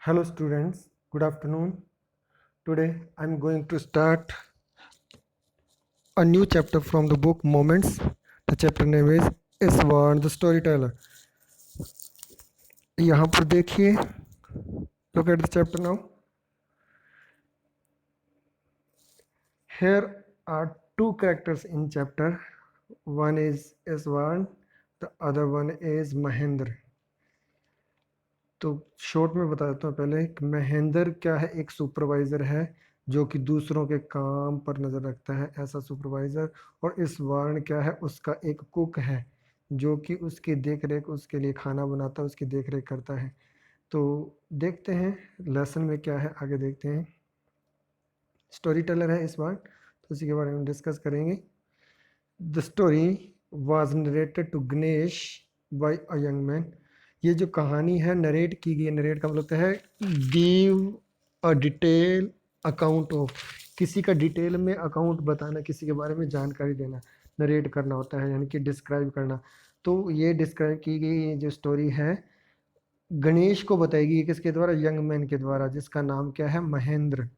Hello students, good afternoon. Today I'm going to start a new chapter from the book Moments. The chapter name is Iswan the Storyteller. यहाँ पर देखिए, look at the chapter now. Here are two characters in chapter. One is Iswan, the other one is Mahendra. तो short में बता देता हूँ पहले। महेंद्र क्या है, एक सुपरवाइज़र है जो कि दूसरों के काम पर नज़र रखता है, ऐसा सुपरवाइज़र। और इस वार्न क्या है, उसका एक कुक है जो कि उसकी देख रेख, उसके लिए खाना बनाता है, उसकी देख रेख करता है। तो देखते हैं लेसन में क्या है, आगे देखते हैं। स्टोरी टेलर है इस बार, तो उसी के बारे में डिस्कस करेंगे। The story was narrated to Ganesh by a young man. ये जो कहानी है नरेट की गई, नरेट का मतलब होता है give a detail account of, किसी का डिटेल में अकाउंट बताना, किसी के बारे में जानकारी देना, नरेट करना होता है, यानी कि डिस्क्राइब करना। तो ये डिस्क्राइब की गई ये जो स्टोरी है गणेश को बताएगी, किसके द्वारा, यंग मैन के द्वारा, जिसका नाम क्या है, महेंद्र,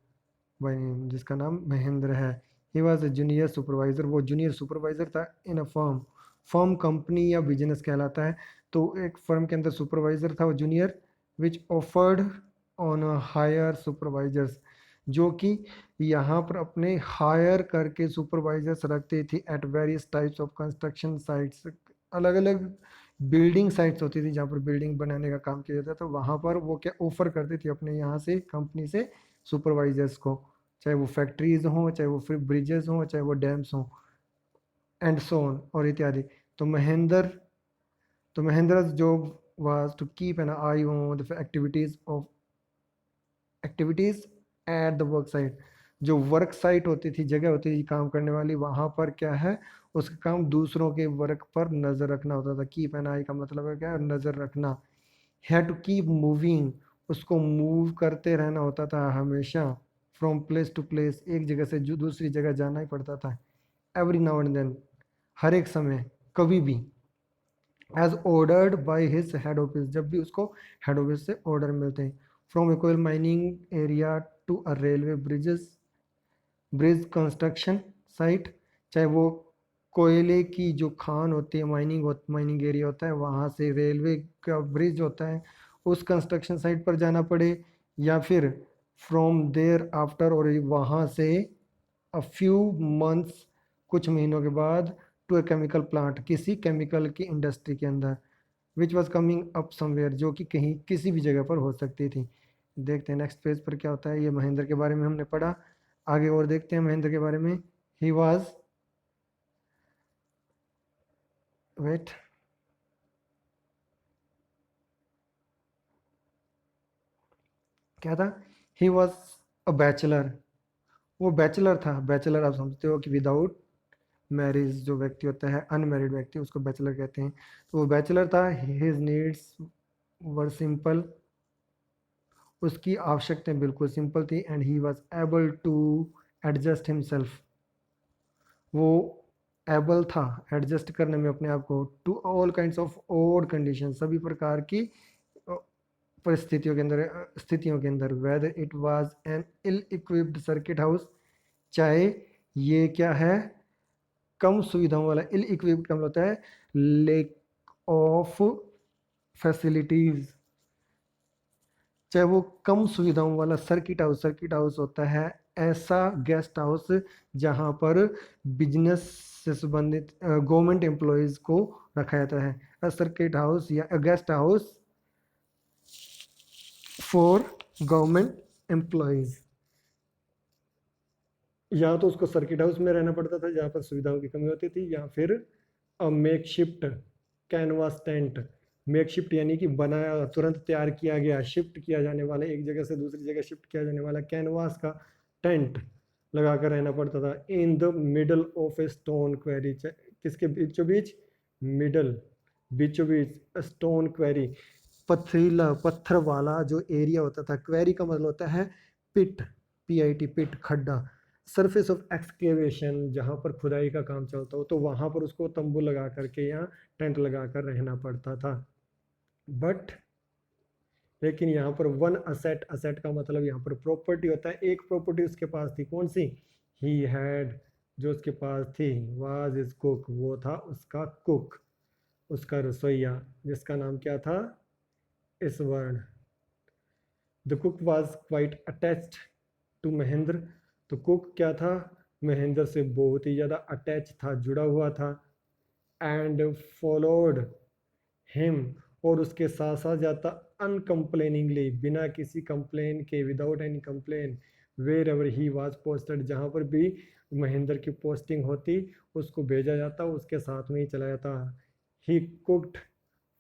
जिसका नाम महेंद्र है। He was a junior supervisor, वो जूनियर सुपरवाइज़र था इन अ फर्म। फर्म कंपनी या बिजनेस कहलाता है। तो एक फर्म के अंदर सुपरवाइज़र था वो junior, which offered on higher supervisors, जो कि यहाँ पर अपने हायर करके सुपरवाइजर्स रखते थे at various types of construction sites. अलग अलग बिल्डिंग साइट्स होती थी जहाँ पर बिल्डिंग बनाने का काम किया जाता था, तो वहाँ पर वो क्या ऑफर करते थे अपने यहाँ से, कंपनी से, सुपरवाइजर्स को। चाहे वो फैक्ट्रीज हों, चाहे वो फिर ब्रिजेस हों, चाहे वो डैम्स हों, एंड सो ऑन और इत्यादि। तो महेंद्र's job was to keep an eye on the activities at the work site। जो वर्क साइट होती थी, जगह होती थी काम करने वाली, वहाँ पर क्या है, उसका काम दूसरों के वर्क पर नज़र रखना होता था। कीप एन आई का मतलब है क्या, नज़र रखना। हैड टू कीप मूविंग, उसको मूव करते रहना होता था हमेशा। फ्रॉम प्लेस टू प्लेस, एक जगह से जो दूसरी जगह जाना ही पड़ता था। एवरी नाउ एंड देन, हर एक समय, कभी भी। As ordered by his head office, जब भी उसको हेड ऑफिस से ऑर्डर मिलते हैं। From a coal mining area to a railway bridge construction site, चाहे वो कोयले की जो खान होती है, माइनिंग एरिया होता है, वहाँ से रेलवे का ब्रिज होता है, उस कंस्ट्रक्शन साइट पर जाना पड़े, या फिर फ्रॉम देयर आफ्टर, और वहाँ से अ फ्यू मंथ्स, कुछ महीनों के बाद, टू ए केमिकल प्लांट, किसी केमिकल की इंडस्ट्री के अंदर, which was coming up somewhere, जो कि कहीं किसी भी जगह पर हो सकती थी। देखते हैं नेक्स्ट पेज पर क्या होता है। ये महेंद्र के बारे में हमने पढ़ा, आगे और देखते हैं महेंद्र के बारे में। ही वॉज, वेट, क्या था, ही वॉज अ बैचलर, वो बैचलर था। बैचलर आप समझते हो कि विदाउट मैरिज जो व्यक्ति होता है, अनमैरिड व्यक्ति, उसको बैचलर कहते हैं। तो वो बैचलर था। हिज नीड्स वर सिंपल, उसकी आवश्यकताएं बिल्कुल सिंपल थी। And he was able to adjust himself, वो एबल था एडजस्ट करने में अपने आप को, to all kinds of odd condition, सभी प्रकार की परिस्थितियों के अंदर, स्थितियों के अंदर। Whether it was an ill equipped circuit house, चाहे ये क्या है, कम सुविधाओं वाला, इल इक्विप्ड का मतलब होता है लेक ऑफ फैसिलिटीज, चाहे वो कम सुविधाओं वाला सर्किट हाउस। सर्किट हाउस होता है ऐसा गेस्ट हाउस जहाँ पर बिजनेस से संबंधित गवर्नमेंट एम्प्लॉयज़ को रखा जाता है। अ सर्किट हाउस या guest house for government employees, या तो उसको सर्किट हाउस में रहना पड़ता था जहाँ पर सुविधाओं की कमी होती थी, या फिर make shift canvas tent. Make shift यानी कि बनाया, तुरंत तैयार किया गया, शिफ्ट किया जाने वाला, एक जगह से दूसरी जगह शिफ्ट किया जाने वाला कैनवास का टेंट लगा कर रहना पड़ता था। In the middle of a stone query, किसके बीचों बीच, मिडल, बीचों बीच स्टोन क्वेरी, पथरीला, पत्थर वाला जो एरिया होता था। क्वेरी का मतलब होता है पिट, PIT, पिट, खड्डा। सरफेस ऑफ एक्सकेवेशन, जहाँ पर खुदाई का काम चलता हो, तो वहाँ पर उसको तंबू लगा करके या टेंट लगा कर रहना पड़ता था। बट लेकिन यहाँ पर वन असेट, असेट का मतलब यहाँ पर प्रॉपर्टी होता है, एक प्रॉपर्टी उसके पास थी, कौन सी? ही हैड, जो उसके पास थी, वाज इज कुक, वो था उसका कुक, उसका रसोइया, जिसका नाम क्या था? Iswaran. The cook was quite attached to Mahendra, तो कुक क्या था? महेंद्र से बहुत ही ज़्यादा अटैच था, जुड़ा हुआ था। एंड फॉलोड हिम, और उसके साथ साथ जाता अनकम्प्लेनिंगली, बिना किसी कंप्लेन के, without any complain, wherever he was posted, जहाँ पर भी महेंद्र की पोस्टिंग होती उसको भेजा जाता, उसके साथ में ही चला जाता। ही कुकड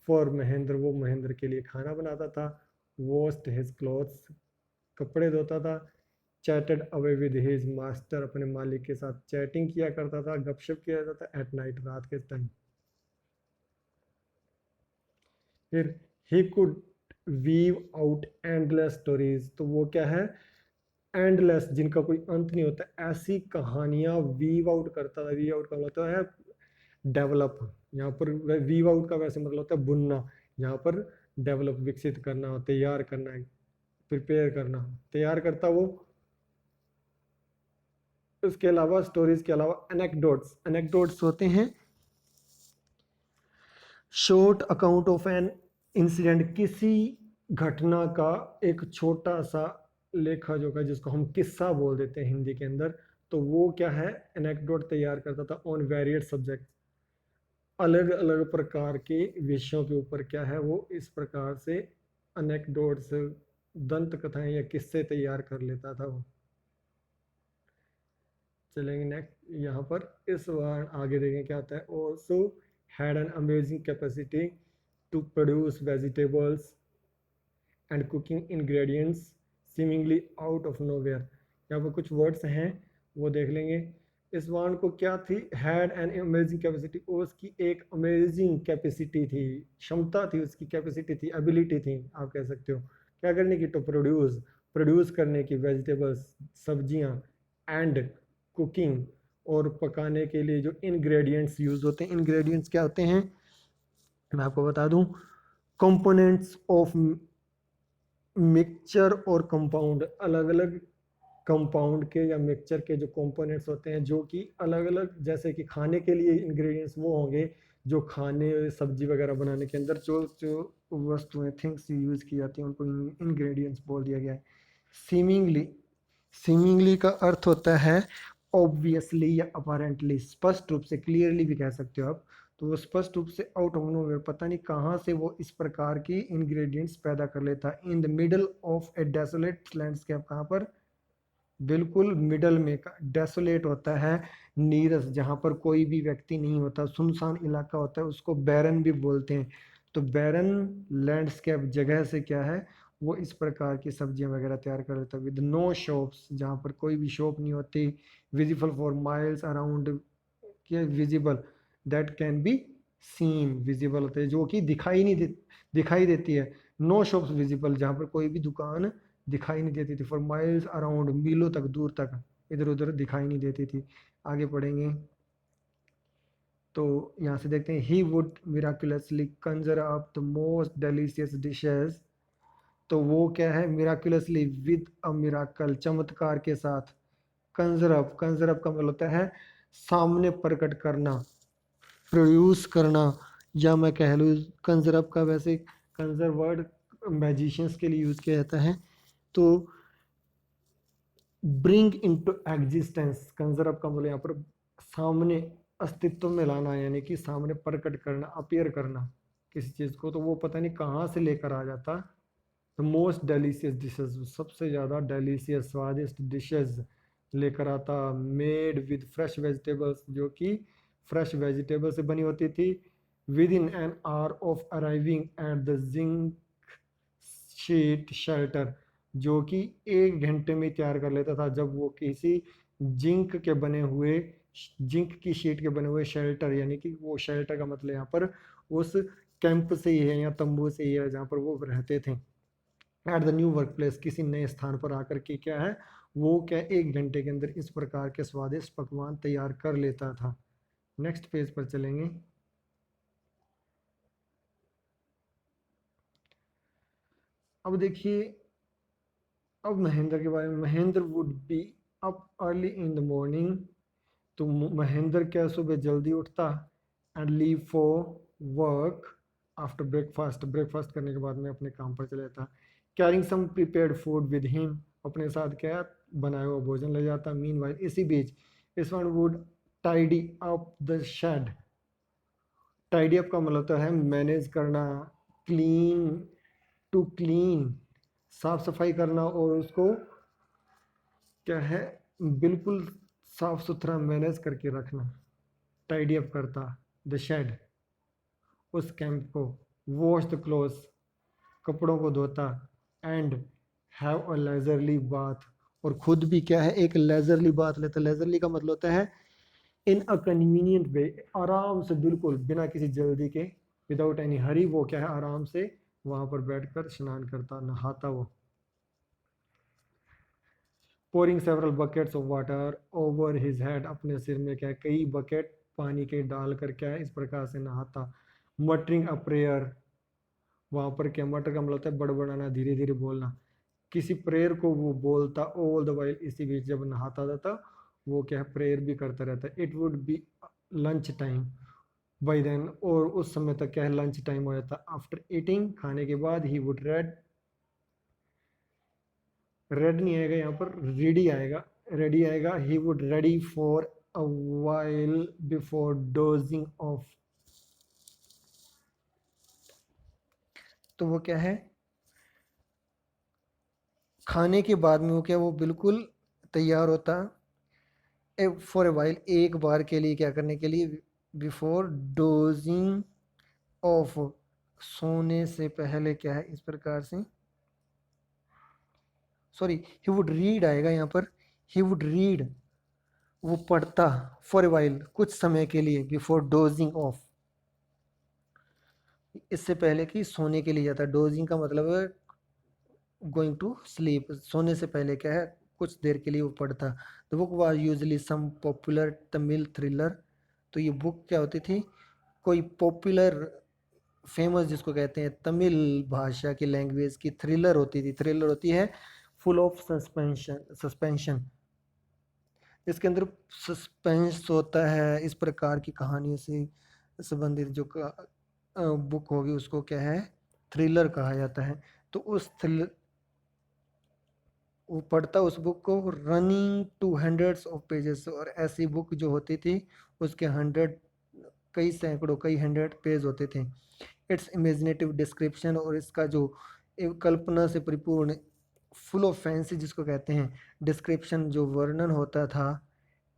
फॉर महेंद्र, वो महेंद्र के लिए खाना बनाता था। वॉश्ड हिज क्लॉथ्स, कपड़े धोता था। Chatted away with his master, अपने मालिक के साथ चैटिंग किया करता था, गपशप किया जाता था एट नाइट, रात के टाइम। फिर he could weave out endless stories, तो वो क्या है? एंडलेस, जिनका कोई अंत नहीं होता, ऐसी कहानियां वीव आउट करता था। वीव आउट का मतलब होता है डेवलप, यहाँ पर वीव आउट का वैसे मतलब होता है बुनना, यहाँ पर डेवलप, विकसित करना, तैयार करना, प्रिपेयर करना, तैयार करता वो। उसके अलावा स्टोरीज के अलावा एनेक्डोट्स, एनेक्डोट्स होते हैं short account of an incident, किसी घटना का एक छोटा सा लेखा जोखा, जिसको हम किस्सा बोल देते हैं हिंदी के अंदर, तो वो क्या है? एनेक्डोट तैयार करता था ऑन वेरियड सब्जेक्ट, अलग अलग प्रकार के विषयों के ऊपर क्या है वो इस प्रकार से अनेक्डोट्स, दंत कथाएं या किस्से तैयार कर लेता था वो। चलेंगे नेक्स्ट, यहाँ पर इस बार आगे देखें क्या आता है। Also had an amazing capacity to produce vegetables and cooking ingredients seemingly out of nowhere. यहाँ पर कुछ वर्ड्स हैं वो देख लेंगे। इस वाण को क्या थी? हैड एन अमेजिंग कैपेसिटी, उसकी एक अमेजिंग कैपेसिटी थी, क्षमता थी, उसकी कैपेसिटी थी, एबिलिटी थी, आप कह सकते हो, क्या करने की? टू प्रोड्यूस, प्रोड्यूस करने की, वेजिटेबल्स, सब्जियां, एंड कुकिंग, और पकाने के लिए जो इंग्रेडिएंट्स यूज होते हैं, इंग्रेडिएंट्स क्या होते हैं मैं आपको बता दूं, कंपोनेंट्स ऑफ मिक्सचर और कंपाउंड, अलग अलग कंपाउंड के या मिक्सचर के जो कंपोनेंट्स होते हैं, जो कि अलग अलग, जैसे कि खाने के लिए इंग्रेडिएंट्स वो होंगे जो खाने सब्जी वगैरह बनाने के अंदर जो जो वस्तुएं, थिंग्स यूज की जाती हैं, उनको इंग्रेडिएंट्स बोल दिया गया है। सीमिंगली, सीमिंगली का अर्थ होता है ऑब्वियसली या अपारेंटली, स्पष्ट रूप से, क्लियरली भी कह सकते हो आप। तो वो स्पष्ट रूप से, आउट ऑफ नोवेयर, पता नहीं कहाँ से वो इस प्रकार की इंग्रेडिएंट्स पैदा कर लेता है। In the middle of A desolate landscape, कहाँ पर? बिल्कुल मिडल में, डेसोलेट होता है नीरस, जहाँ पर कोई भी व्यक्ति नहीं होता, सुनसान इलाका होता है, उसको बैरन भी बोलते हैं। तो बैरन लैंडस्केप जगह से क्या है वो इस प्रकार की सब्जियां वगैरह तैयार कर लेता है। विद नो शॉप्स, जहाँ पर कोई भी शॉप नहीं होती। विजिबल फॉर माइल्स अराउंड, क्या visible? That can be seen, visible होते हैं जो कि दिखाई देती है। नो शॉप्स विजिबल, जहाँ पर कोई भी दुकान दिखाई नहीं देती थी। फॉर माइल्स अराउंड, मीलों तक, दूर तक, इधर उधर दिखाई नहीं देती थी। आगे पढ़ेंगे तो यहाँ से देखते हैं, he would miraculously Kanjar up the most delicious dishes, तो वो क्या है? मिराकुलसली, विद अ मिराकल, चमत्कार के साथ। कंजर अप, कंजर अप का मतलब होता है सामने प्रकट करना, प्रोड्यूस करना, या मैं कह लूँ कंजर अप का वैसे कंजर वर्ड मैजिशियंस के लिए यूज किया जाता है। तो bring into existence, Kanjar up का मतलब यहाँ पर सामने, अस्तित्व में लाना, यानी कि सामने प्रकट करना, अपीयर करना किसी चीज़ को, तो वो पता नहीं कहाँ से लेकर आ जाता। द मोस्ट डेलीशियस डिशेज, सबसे ज़्यादा डेलीशियस, स्वादिष्ट डिशेज लेकर आता, मेड विद फ्रेश वेजिटेबल्स, जो कि फ्रेश वेजिटेबल से बनी होती थी। With in an hour of arriving at the zinc sheet shelter, जो कि 1 घंटे में तैयार कर लेता था, जब वो किसी जिंक के बने हुए, जिंक की शीट के बने हुए शेल्टर, यानी कि वो शेल्टर का मतलब यहाँ पर उस कैंप से ही है या तंबू से ही है जहाँ पर वो रहते थे। At the new work place, किसी नए स्थान पर आकर के क्या है वो क्या 1 घंटे के अंदर इस प्रकार के स्वादिष्ट पकवान तैयार कर लेता था। नेक्स्ट पेज पर चलेंगे। अब देखिए, अब महेंद्र के बारे में, Mahendra would be up early in the morning, तो महेंद्र क्या सुबह जल्दी उठता, and leave for work after breakfast, breakfast करने के बाद में अपने काम पर चले जाता, carrying some prepared food with him, अपने साथ क्या बनाया हुआ भोजन ले जाता। मीन वाइल इसी बीच Iswaran would tidy up the shed, tidy up का मतलब होता है मैनेज करना, क्लीन, टू क्लीन, साफ सफाई करना, और उसको क्या है बिल्कुल साफ सुथरा मैनेज करके रखना, टाइडी अप करता द शेड, उस कैंप को। वॉश द क्लोथ्स, कपड़ों को धोता, and have a leisurely bath, और खुद भी क्या है एक लेजरली बाथ लेता। लेजरली का मतलब होता है इन अ कन्वीनियंट वे, आराम से, बिल्कुल बिना किसी जल्दी के, विदाउट एनी हरी, वो क्या है आराम से वहां पर बैठकर स्नान करता, नहाता वो। Pouring several buckets of water over his head, अपने सिर में क्या है कई बकेट पानी के डालकर क्या है इस प्रकार से नहाता। मटरिंग अ प्रेयर, वहां पर क्या मटर का मतलब होता है बड़बड़ाना, धीरे धीरे बोलना, किसी प्रेयर को वो बोलता ऑल द वाइल, इसी बीच जब नहाता था वो क्या है प्रेयर भी करता रहता। It would be lunch time by then, और उस समय तक क्या है लंच टाइम हो जाता। आफ्टर ईटिंग, खाने के बाद, ही वुड रेड, रेड नहीं आएगा यहाँ पर, रेडी आएगा, रेडी आएगा, he would ready for a while before dosing of, तो वो क्या है खाने के बाद में वो क्या वो बिल्कुल तैयार होता, फॉर ए वाइल, एक बार के लिए, क्या करने के लिए, बिफोर डोजिंग ऑफ, सोने से पहले क्या है इस प्रकार से, सॉरी, ही वुड रीड आएगा यहाँ पर, ही वुड रीड, वो पढ़ता, फॉर ए वाइल, कुछ समय के लिए, बिफोर डोजिंग ऑफ, इससे पहले कि सोने के लिए जाता। डोजिंग का मतलब है गोइंग टू स्लीप, सोने से पहले क्या है कुछ देर के लिए वो पढ़ता। The book was usually some popular Tamil thriller, तो ये बुक क्या होती थी, कोई पॉपुलर, फेमस जिसको कहते हैं तमिल भाषा की लैंग्वेज की थ्रिलर होती थी। थ्रिलर होती है फुल ऑफ सस्पेंशन, सस्पेंशन, इसके अंदर सस्पेंस होता है, इस प्रकार की कहानियों से संबंधित जो बुक होगी उसको क्या है थ्रिलर कहा जाता है। तो उस थ्रिलर, वो पढ़ता उस बुक को, running to hundreds of pages, और ऐसी बुक जो होती थी उसके हंड्रेड, कई सैकड़ों, कई हंड्रेड पेज होते थे। इट्स इमेजिनेटिव डिस्क्रिप्शन, और इसका जो कल्पना से परिपूर्ण, फुल ऑफ फैंसी जिसको कहते हैं, डिस्क्रिप्शन जो वर्णन होता था,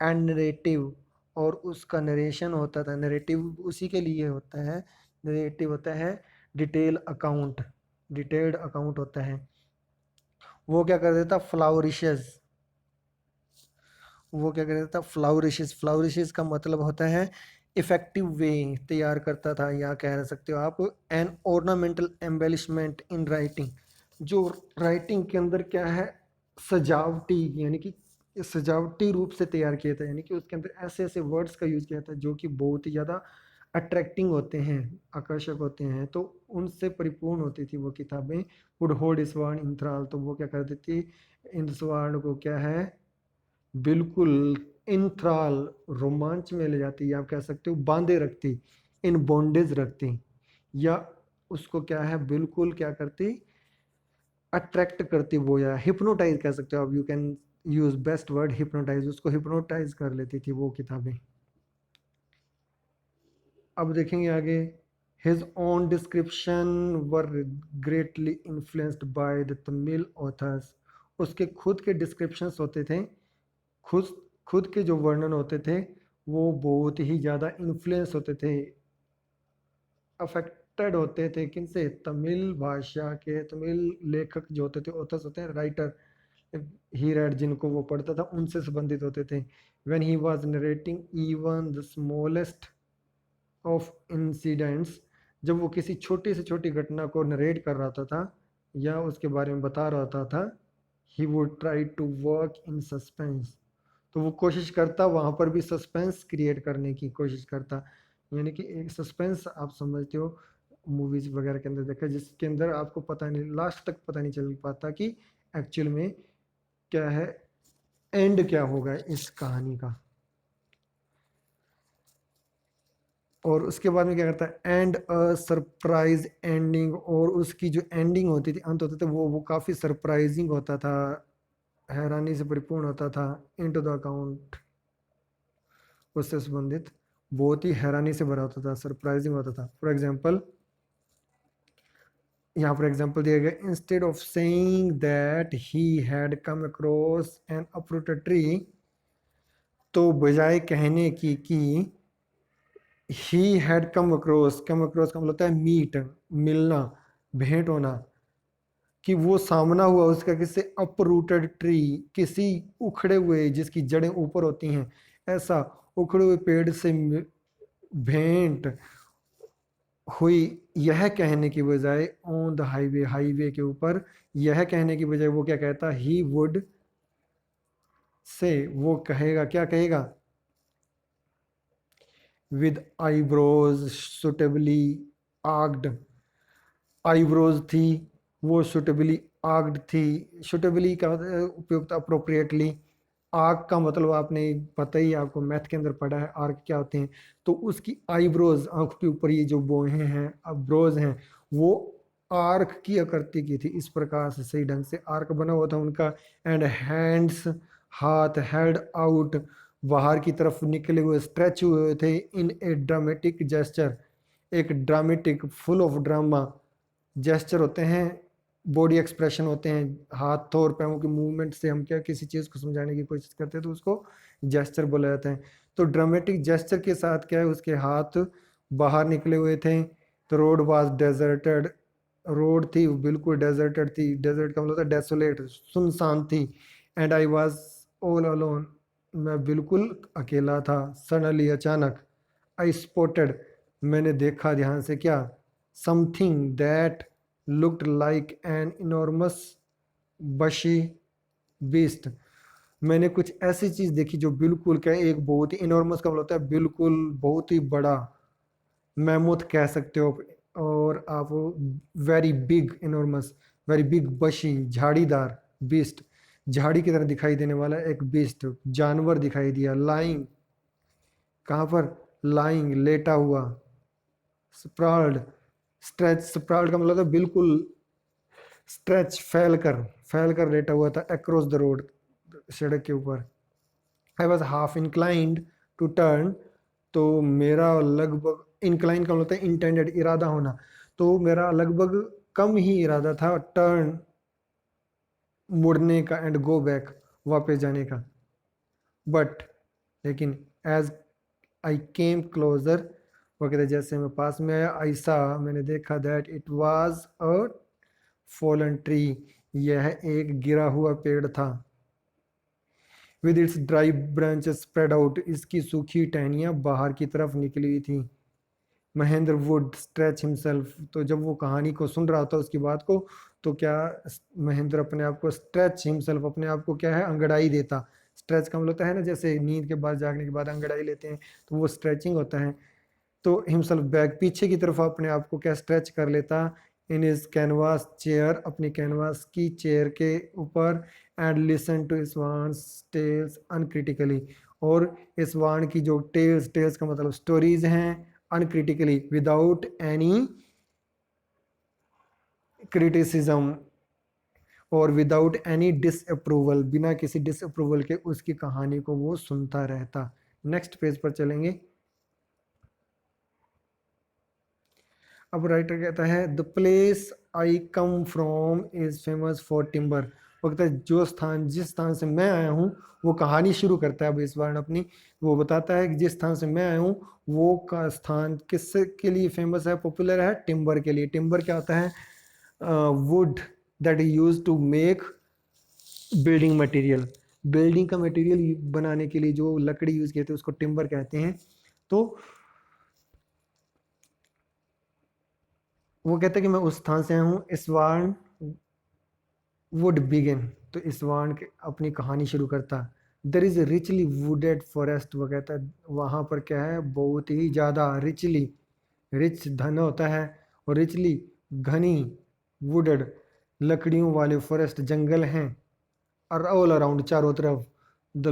एंड नरेटिव, और उसका नरेशन होता था। नरेटिव उसी के लिए होता है, नरेटिव होता है डिटेल अकाउंट, डिटेल्ड अकाउंट होता है। वो क्या कर देता फ्लावरिशेस, वो क्या कर देता फ्लावरिशेस, फ्लावरिशेस का मतलब होता है इफेक्टिव वे, तैयार करता था, या कह सकते हो आप an ornamental embellishment in writing, जो राइटिंग के अंदर क्या है सजावटी, यानी कि सजावटी रूप से तैयार किया था, यानी कि उसके अंदर ऐसे ऐसे वर्ड्स का यूज किया था जो कि बहुत ही ज़्यादा अट्रैक्टिंग होते हैं, आकर्षक होते हैं, तो उनसे परिपूर्ण होती थी वो किताबें। वुड होल्ड इस वर्ण इंथ्राल, तो वो क्या कर देती इस वर्ण को क्या है बिल्कुल इंथ्राल, रोमांच में ले जाती, या आप कह सकते हो बांधे रखती, इन बॉन्डेज रखती, या उसको क्या है बिल्कुल क्या करती अट्रैक्ट करती वो, या हिप्नोटाइज कह सकते हो आप, you can use best word hypnotize, उसको हिप्नोटाइज कर लेती थी वो किताबें। अब देखेंगे आगे, his own description were greatly influenced by the Tamil authors, उसके खुद के डिस्क्रिप्शंस होते थे, खुद खुद के जो वर्णन होते थे वो बहुत ही ज़्यादा इन्फ्लुएंस होते थे, अफेक्टेड होते थे, किनसे, तमिल भाषा के, तमिल लेखक जो होते थे, ऑथर्स होते हैं राइटर, ही रेड, जिनको वो पढ़ता था उनसे संबंधित होते थे। When he was narrating even the smallest of incidents, जब वो किसी छोटी से छोटी घटना को नरेट कर रहा था या उसके बारे में बता रहा था, he would try to work in suspense, तो वो कोशिश करता वहाँ पर भी सस्पेंस क्रिएट करने की कोशिश करता, यानी कि एक सस्पेंस आप समझते हो, मूवीज वगैरह के अंदर देखा है, जिसके अंदर आपको पता नहीं, लास्ट तक पता नहीं चल पाता कि एक्चुअल में क्या है, एंड क्या होगा इस कहानी का। और उसके बाद में क्या करता है, एंड अ सरप्राइज एंडिंग, और उसकी जो एंडिंग होती थी, अंत होता था, वो काफ़ी सरप्राइजिंग होता था, हैरानी से परिपूर्ण होता था। इनटू द अकाउंट उससे संबंधित बहुत ही हैरानी से भरा होता था, सरप्राइजिंग होता था। फॉर एग्जाम्पल, यहाँ पर एग्जाम्पल दिया गया, instead of saying that he had come across N uprooted tree, तो बजाय कहने की कि ही हैड कम अक्रॉस का मतलब होता है मीट, मिलना, भेंट होना, कि वो सामना हुआ उसका किसी अपरूटेड ट्री, किसी उखड़े हुए जिसकी जड़ें ऊपर होती हैं, ऐसा उखड़े हुए पेड़ से भेंट हुई। यह कहने की बजाय, ऑन द हाईवे, हाईवे के ऊपर, यह कहने की बजाय वो क्या कहता, ही वुड से, वो कहेगा, क्या कहेगा, विद आईब्रोज सुटेबली आर्क्ड, आईब्रोज थी वो सुटेबली आर्क्ड थी। सुटेबली का उपयोग था अप्रोप्रिएटली। आर्क का मतलब आपने पता ही, आपको मैथ के अंदर पढ़ा है आर्क क्या होते हैं। तो उसकी आईब्रोज, आंख के ऊपर ये जो बोए हैं, ब्रोज हैं, वो आर्क की आकृति की थी, इस प्रकार से सही ढंग से आर्क बना हुआ था उनका। एंड हैंड्स, हाथ, हेल्ड आउट, बाहर की तरफ निकले हुए, स्ट्रेच हुए थे, इन ए ड्रामेटिक जेस्चर, एक dramatic, full of drama gesture होते हैं, बॉडी एक्सप्रेशन होते हैं, हाथों और पैरों के मूवमेंट से हम क्या किसी चीज़ को समझाने की कोशिश करते हैं तो उसको जेस्चर बोला जाता है। तो ड्रामेटिक जेस्चर के साथ क्या है, उसके हाथ बाहर निकले हुए थे। तो रोड वाज डेजर्टेड, रोड थी वो बिल्कुल डेजर्टेड थी, डेजर्ट का मतलब होता है डेसोलेट, सुनसान थी। And I was all alone, मैं बिल्कुल अकेला था। सडनली, अचानक, आई स्पॉटेड, मैंने देखा ध्यान से, क्या, something that looked like an enormous बशी बीस्ट, मैंने कुछ ऐसी चीज़ देखी जो बिल्कुल क्या, एक बहुत ही इनॉर्मस का मतलब होता है बिल्कुल बहुत ही बड़ा, मैमूथ कह सकते हो, और आप very big, enormous, very big बशी, झाड़ीदार, बीस्ट, झाड़ी की तरह दिखाई देने वाला एक बीस्ट, जानवर दिखाई दिया। लाइंग, कहाँ पर, लाइंग, लेटा हुआ। स्प्राल्ड, स्ट्रेच, स्प्राल्ड का मतलब था बिल्कुल स्ट्रेच, फैल कर, फैल कर लेटा हुआ था। अक्रॉस द रोड, सड़क के ऊपर। I was half inclined to turn, तो मेरा लगभग, इंक्लाइन का मतलब होता है इंटेंडेड, इरादा होना, तो मेरा लगभग कम ही इरादा था टर्न, मुड़ने का, एंड गो बैक, वापस जाने का। बट, लेकिन, एज आई केम क्लोजर, वो कहते जैसे मैं पास में आया, ऐसा मैंने देखा, that it was a fallen tree, यह एक गिरा हुआ पेड़ था। With its dry branches spread out, इसकी सूखी टहनियाँ बाहर की तरफ निकली हुई थी। महेंद्र वुड स्ट्रेच हिमसेल्फ, तो जब वो कहानी को सुन रहा था उसकी बात को, तो क्या, महेंद्र अपने आप को, स्ट्रेच हिमसेल्फ, अपने आप को क्या है, अंगड़ाई देता। स्ट्रेच का मतलब होता है ना, जैसे नींद के बाद, जागने के बाद अंगड़ाई लेते हैं, तो वो स्ट्रेचिंग होता है। तो हिमसेल्फ बैक, पीछे की तरफ अपने आप को क्या, स्ट्रेच कर लेता। इन इज कैनवास चेयर, अपनी कैनवास की चेयर के ऊपर। And listen to Iswaran's tales uncritically, और स्वान की जो टेल्स, टेल्स का मतलब स्टोरीज हैं, अनक्रिटिकली, विदाउट एनी क्रिटिसिज्म, और विदाउट एनी डिसअप्रूवल, बिना किसी डिसअप्रूवल के उसकी कहानी को वो सुनता रहता। नेक्स्ट पेज पर चलेंगे। अब राइटर कहता है, the place I come from is famous for timber, वो कहता है जो स्थान, जिस स्थान से मैं आया हूँ, वो कहानी शुरू करता है अब इस बार अपनी, वो बताता है कि जिस स्थान से मैं आया हूँ वो का स्थान किस के लिए फेमस है, पॉपुलर है, टिम्बर के लिए। टिम्बर क्या होता है, wood that is use to make building material, building का मटेरियल बनाने के लिए जो लकड़ी यूज किए थे उसको टिम्बर कहते हैं। तो वो कहते हैं कि मैं उस स्थान से आया हूँ, इस्वान वुड बिगिन, तो इस्वान अपनी कहानी शुरू करता। There is richly wooded forest, वो कहता है वहाँ पर क्या है, बहुत ही ज़्यादा रिचली, रिच धन होता है, और रिचली घनी वुडेड लकड़ियों वाले फॉरेस्ट जंगल हैं और ऑल अराउंड चारों तरफ। द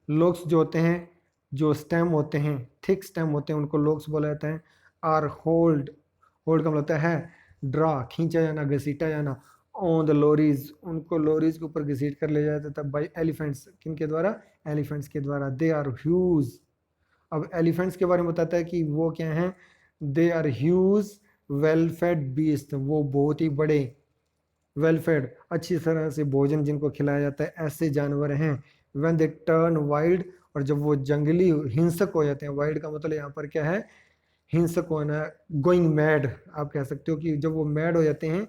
लोग्स जो होते हैं, जो स्टेम होते हैं, थिक स्टेम होते हैं, उनको लोग्स बोला जाता है। आर होल्ड होल्ड का मतलब होता है ड्रा, खींचा जाना, घसीटा जाना। ऑन द लोरीज, उनको लोरीज के ऊपर घसीट कर ले जाता था बाई एलिफेंट्स, किनके द्वारा? एलिफेंट्स के द्वारा। दे आर ह्यूज, अब एलिफेंट्स के बारे में बताता है कि वो क्या हैं? They are huge well fed beast, वो बहुत ही बड़े वेल फेड, अच्छी तरह से भोजन जिनको खिलाया जाता है, ऐसे जानवर हैं। व्हेन दे टर्न वाइल्ड, और जब वो जंगली हिंसक हो जाते हैं, वाइल्ड का मतलब यहाँ पर क्या है? हिंसक होना, गोइंग मैड आप कह सकते हो कि जब वो मैड हो जाते हैं।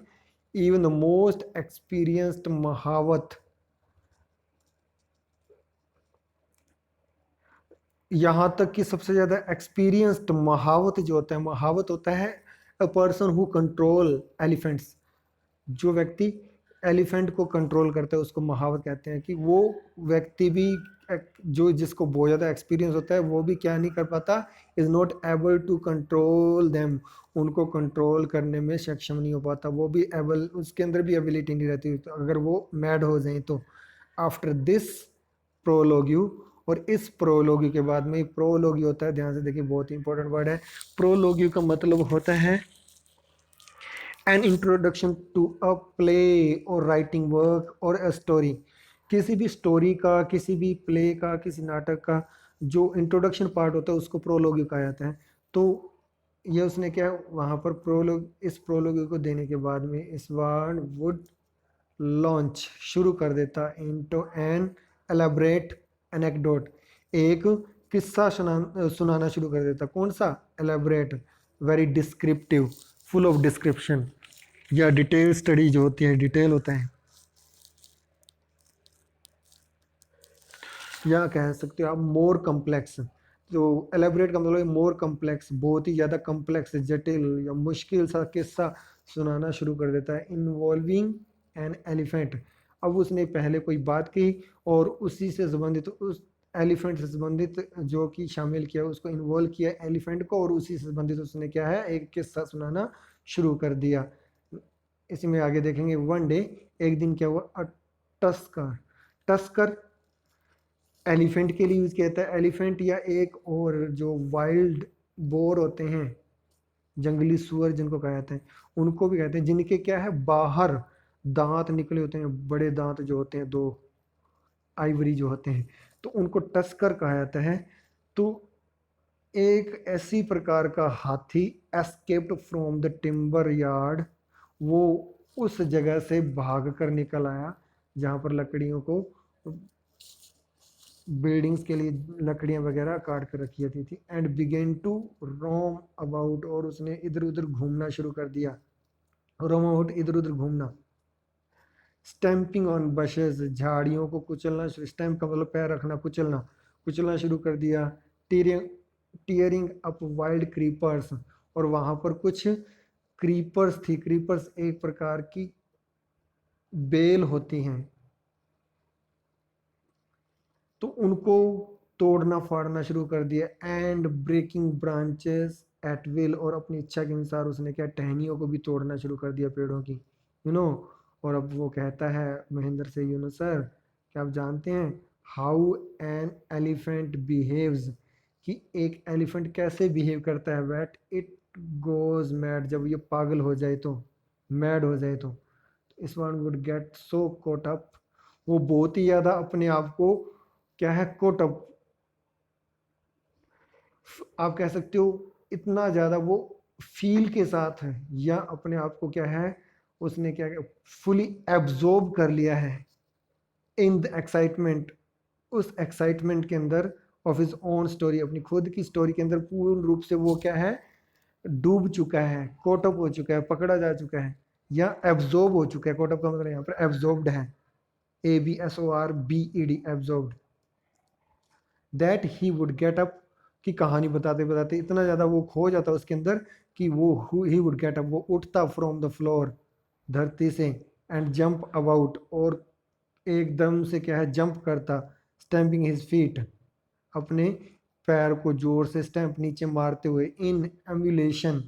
इवन द मोस्ट एक्सपीरियंस्ड महावत, यहाँ तक कि सबसे ज़्यादा एक्सपीरियंस्ड महावत जो होता है, महावत होता है a person who control elephants, जो व्यक्ति एलिफेंट को कंट्रोल करता है उसको महावत कहते हैं। कि वो व्यक्ति भी जो जिसको बहुत ज़्यादा एक्सपीरियंस होता है वो भी क्या नहीं कर पाता? Is not able to control them, उनको कंट्रोल करने में सक्षम नहीं हो पाता, वो भी एबल, उसके अंदर भी एबिलिटी नहीं रहती तो अगर वो मैड हो जाए तो। आफ्टर दिस प्रोलोग्यू, और इस प्रोलोग्यू के बाद में, प्रोलोग्यू होता है, ध्यान से देखिए बहुत ही इंपॉर्टेंट वर्ड है। प्रोलोग्यू का मतलब होता है an introduction to a play और राइटिंग वर्क और अ स्टोरी। किसी भी स्टोरी का, किसी भी प्ले का, किसी नाटक का जो इंट्रोडक्शन पार्ट होता है उसको प्रोलोग कहा जाता है। तो ये उसने क्या वहाँ पर प्रोलोग, इस प्रोलोग को देने के बाद में इस्वान वुड लॉन्च, शुरू कर देता इनटू एन एलाबरेट एनेक्डोट, एक किस्सा सुनाना शुरू कर देता। कौन सा? Elaborate, very descriptive, full of description, या डिटेल स्टडी जो होती है, डिटेल होता है, या कह सकते हो आप मोर कम्प्लेक्स। तो एलेबरेट का मतलब मोर कम्प्लेक्स, बहुत ही ज़्यादा कम्प्लेक्स, जटिल या मुश्किल सा किस्सा सुनाना शुरू कर देता है। इन्वॉल्विंग एन एलिफेंट, अब उसने पहले कोई बात की और उसी से संबंधित, उस एलिफेंट से संबंधित जो कि शामिल किया, उसको इन्वॉल्व किया एलिफेंट को, और उसी से संबंधित उसने क्या है? एक किस्सा सुनाना शुरू कर दिया। इसी में आगे देखेंगे। वन डे, एक दिन क्या हुआ? टस्कर, टस्कर एलिफेंट के लिए यूज किया जाता है। एलिफेंट या एक और जो वाइल्ड बोर होते हैं, जंगली सुअर जिनको कहा जाता है, उनको भी कहते हैं, जिनके क्या है? बाहर दांत निकले होते हैं, बड़े दांत जो होते हैं, दो आइवरी जो होते हैं, तो उनको टस्कर कहा जाता है। तो एक ऐसी प्रकार का हाथी escaped from the timber yard, वो उस जगह से भाग कर निकल आया जहाँ पर लकड़ियों को, बिल्डिंग्स के लिए लकड़ियां वगैरह काट कर रखी जाती थी। And began to roam about, और उसने इधर उधर घूमना शुरू कर दिया। रोम अबाउट, इधर उधर घूमना। स्टैम्पिंग ऑन बशेज, झाड़ियों को कुचलना, स्टैम्प का मतलब पैर रखना, कुचलना, कुचलना शुरू कर दिया। Tearing tearing up wild creepers, और वहां पर कुछ क्रीपर्स थी। क्रीपर्स एक प्रकार की बेल होती हैं, तो उनको तोड़ना फाड़ना शुरू कर दिया। And breaking branches at will, और अपनी इच्छा के अनुसार उसने क्या? टहनियों को भी तोड़ना शुरू कर दिया पेड़ों की, यू नो। और अब वो कहता है महेंद्र से, यू नो सर, क्या आप जानते हैं हाउ एन एलिफेंट बिहेव्स, कि एक एलिफेंट कैसे बिहेव करता है? वैट इट गोज मैड, जब ये पागल हो जाए तो, मैड हो जाए तो। This one would get so caught up, वो बहुत ही ज़्यादा अपने आप को क्या है? कोट अप, आप कह सकते हो इतना ज़्यादा वो फील के साथ है, या अपने आप को क्या है? उसने क्या फुली एब्जॉर्ब कर लिया है इन द एक्साइटमेंट, उस एक्साइटमेंट के अंदर ऑफ हिज ओन स्टोरी, अपनी खुद की स्टोरी के अंदर पूर्ण रूप से वो क्या है? डूब चुका है, कोटअप हो चुका है, पकड़ा जा चुका है, या एब्जॉर्ब हो चुका है। कोटअप का मतलब यहाँ पर एब्जॉर्ब्ड है, ABSORBED, absorbed. That he would get up, की कहानी बताते बताते इतना ज़्यादा वो खो जाता उसके अंदर कि वो ही वुड गेट अप, वो उठता फ्रॉम द फ्लोर, धरती से। एंड जंप अबाउट, और एकदम से क्या है? जंप करता। स्टैम्पिंग हिज फीट, अपने पैर को जोर से स्टैंप नीचे मारते हुए, इन एम्युलेशन,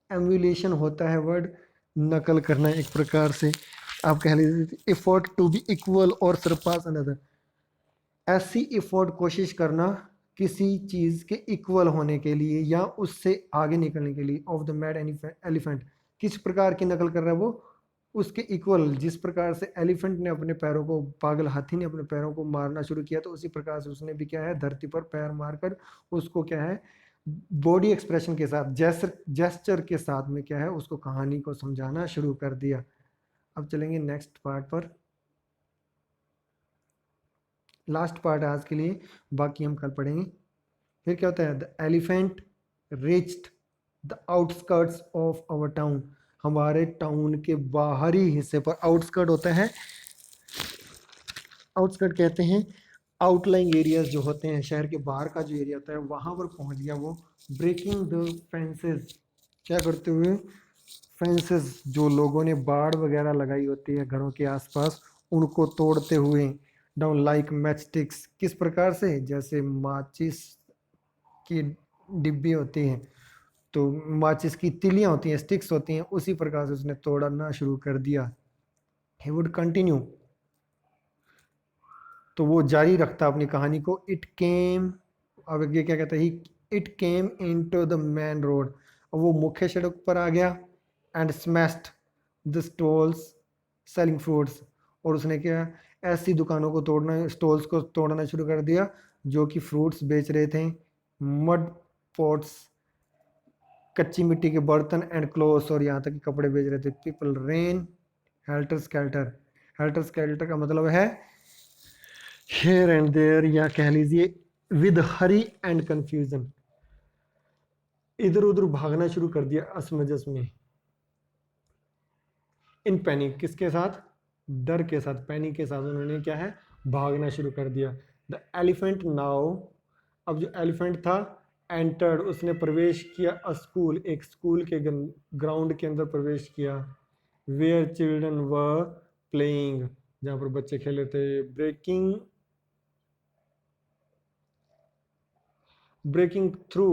एम्युलेशन होता है वर्ड नकल करना एक प्रकार से, आप कह लीजिए एफर्ट टू बी इक्वल और सरपास अनदर, ऐसी एफर्ट कोशिश करना किसी चीज़ के इक्वल होने के लिए या उससे आगे निकलने के लिए, ऑफ द मैड एलिफेंट, किस प्रकार की नकल कर रहा है वो, उसके इक्वल, जिस प्रकार से एलिफेंट ने अपने पैरों को, पागल हाथी ने अपने पैरों को मारना शुरू किया तो उसी प्रकार से उसने भी क्या है धरती पर पैर मारकर उसको क्या है बॉडी एक्सप्रेशन के साथ, जेस्चर के साथ में क्या है उसको कहानी को समझाना शुरू कर दिया। अब चलेंगे नेक्स्ट पार्ट पर, लास्ट पार्ट आज के लिए, बाकी हम कल पढ़ेंगे। फिर क्या होता है, the elephant reached the outskirts of our town, हमारे टाउन के बाहरी हिस्से पर, आउटस्कर्ट होता है, आउटस्कर्ट कहते हैं आउटलाइंग एरियाज जो होते हैं, शहर के बाहर का जो एरिया होता है वहां पर पहुंच गया वो, ब्रेकिंग द फेंसेस, क्या करते हुए, फेंसेस जो लोगों ने बाड़ वगैरह लगाई होती है घरों के आसपास उनको तोड़ते हुए, डाउन लाइक मैच स्टिक्स, किस प्रकार से, जैसे माचिस की डिब्बी होती हैं तो माचिस की तिलियां होती हैं, स्टिक्स होती हैं, उसी प्रकार से उसने तोड़ना शुरू कर दिया। ही वुड कंटिन्यू, तो वो जारी रखता अपनी कहानी को, इट केम, अब ये क्या कहता है, it came into the main road, वो मुख्य सड़क पर आ गया, and smashed the stalls selling fruits, और उसने क्या ऐसी दुकानों को तोड़ना, स्टॉल्स को तोड़ना शुरू कर दिया जो कि फ्रूट्स बेच रहे थे, मड पॉट्स, कच्ची मिट्टी के बर्तन, एंड क्लोथ्स, और यहाँ तक कि कपड़े बेच रहे थे। People rain helter skeletal, helter skeletal का मतलब है हेयर एंड देयर, या कह लीजिए विद हरी एंड कंफ्यूजन, इधर उधर भागना शुरू कर दिया असमंजस में, इन पैनिक, किसके साथ, डर के साथ, पैनिक के साथ उन्होंने क्या है भागना शुरू कर दिया। द एलिफेंट नाउ, अब जो एलिफेंट था, एंटर्ड, उसने प्रवेश किया, अ स्कूल, एक स्कूल के ग्राउंड के अंदर प्रवेश किया, वेयर चिल्ड्रन वर प्लेइंग, जहाँ पर बच्चे खेले थे, breaking through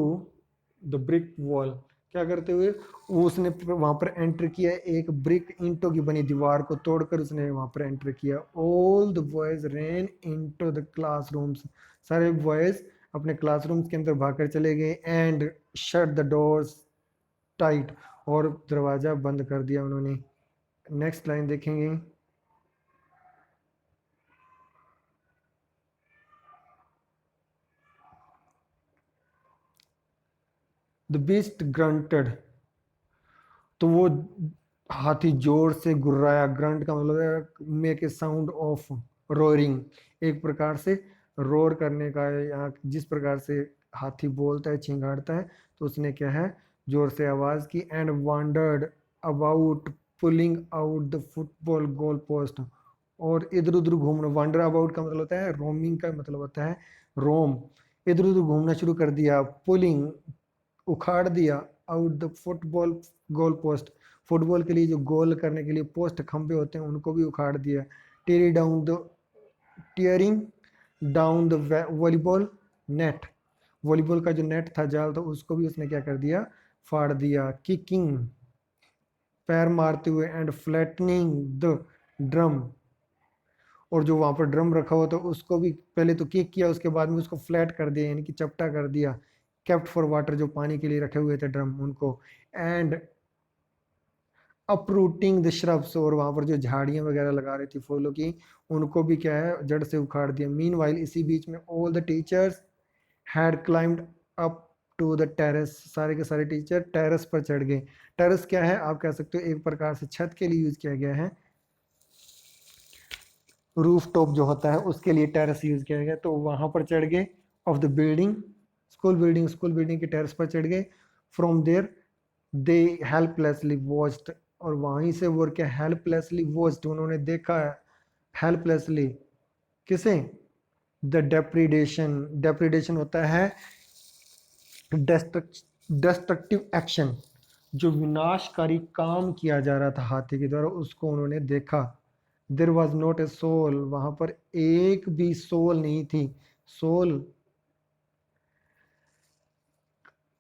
the brick wall, क्या करते हुए उसने वहां पर एंटर किया, एक ब्रिक ईंटों की बनी दीवार को तोड़कर उसने वहां पर एंटर किया। All the boys rain into the classrooms, सारे बॉयज अपने क्लासरूम्स के अंदर भागकर चले गए, and shut the doors tight, और दरवाजा बंद कर दिया उन्होंने। नेक्स्ट लाइन देखेंगे, द बीस्ट ग्रंटेड, तो वो हाथी जोर से गुर्राया, ग्रंट का मतलब है make a sound of roaring, एक प्रकार से रोर करने का है, यहाँ जिस प्रकार से हाथी बोलता है छिंगाड़ता है तो उसने क्या है जोर से आवाज की, and wandered about pulling out the football goal post, और इधर उधर घूमना, वांडर अबाउट का मतलब होता है रोमिंग, का मतलब होता है रोम, इधर उधर घूमना शुरू कर दिया, पुलिंग उखाड़ दिया, out the football goal post, football के लिए जो गोल करने के लिए पोस्ट खंभे होते हैं उनको भी उखाड़ दिया, tear down the tearing down the volleyball net, volleyball का जो नेट था जाल तो उसको भी उसने क्या कर दिया फाड़ दिया, किकिंग, पैर मारते हुए, एंड फ्लैटनिंग द ड्रम, और जो वहां पर ड्रम रखा हुआ था उसको भी पहले तो किक किया उसके बाद में उसको फ्लैट कर दिया यानी कि चपटा कर दिया, केप्ट फॉर वाटर, जो पानी के लिए रखे हुए थे ड्रम उनको, एंड अपरूटिंग द श्रब्स, और वहां पर जो झाड़ियां वगैरह लगा रही थी फूलों की उनको भी क्या है जड़ से उखाड़ दिया। मीन वाइल, इसी बीच में all the teachers had climbed up to the terrace, सारे के सारे टीचर टेरेस पर चढ़ गए। टेरेस क्या है आप कह सकते हो एक प्रकार से छत के लिए यूज किया गया है, रूफ टॉप जो होता है उसके लिए टेरेस यूज किया गया, तो वहां पर चढ़ गए, of the building, school building के टेरेस पर चढ़ गए, from there they helplessly watched, और वहीं से वो क्या हेल्पलेसली वॉच्ड, उन्होंने देखा हेल्पलेसली, किसे, द डेप्रिडेशन, डेप्रिडेशन होता है डिस्ट्रक्टिव एक्शन, जो विनाशकारी काम किया जा रहा था हाथी के द्वारा उसको उन्होंने देखा। There was not a soul, वहां पर एक भी सोल नहीं थी, सोल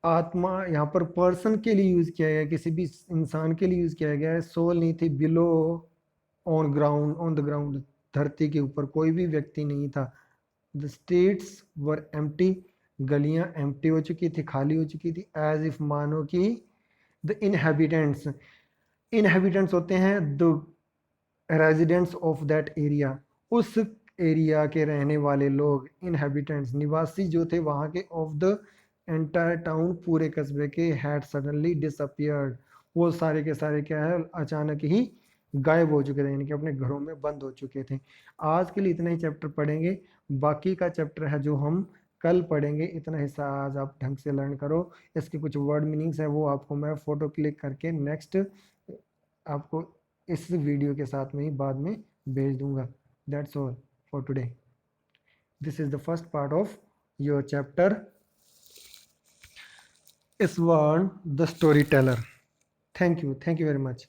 आत्मा यहाँ पर पर्सन के लिए यूज किया गया है, किसी भी इंसान के लिए यूज किया गया है। सोल नहीं थी below on ground, on the ground, धरती के ऊपर कोई भी व्यक्ति नहीं था। द स्ट्रीट्स वर एम्प्टी, गलियां एम्प्टी हो चुकी थी, खाली हो चुकी थी। एज इफ मानो कि द इनहेबिटेंट्स, इनहेबिटेंट्स होते हैं the residents of that area, उस एरिया के रहने वाले लोग, इनहेबिटेंट्स निवासी जो थे वहाँ के, ऑफ द एंटायर टाउन, पूरे कस्बे के, हैड सडनली डिसअपियर्ड, वो सारे के सारे क्या है अचानक ही गायब हो चुके थे, यानी कि अपने घरों में बंद हो चुके थे। आज के लिए इतना ही चैप्टर पढ़ेंगे, बाकी का चैप्टर है जो हम कल पढ़ेंगे। इतना हिस्सा आज आप ढंग से लर्न करो। इसके कुछ वर्ड मीनिंग्स है वो आपको मैं फोटो क्लिक करके नेक्स्ट आपको इस वीडियो के साथ में ही बाद में भेज दूंगा। That's all for today. This is the first part of your chapter Iswan the storyteller. Thank you very much.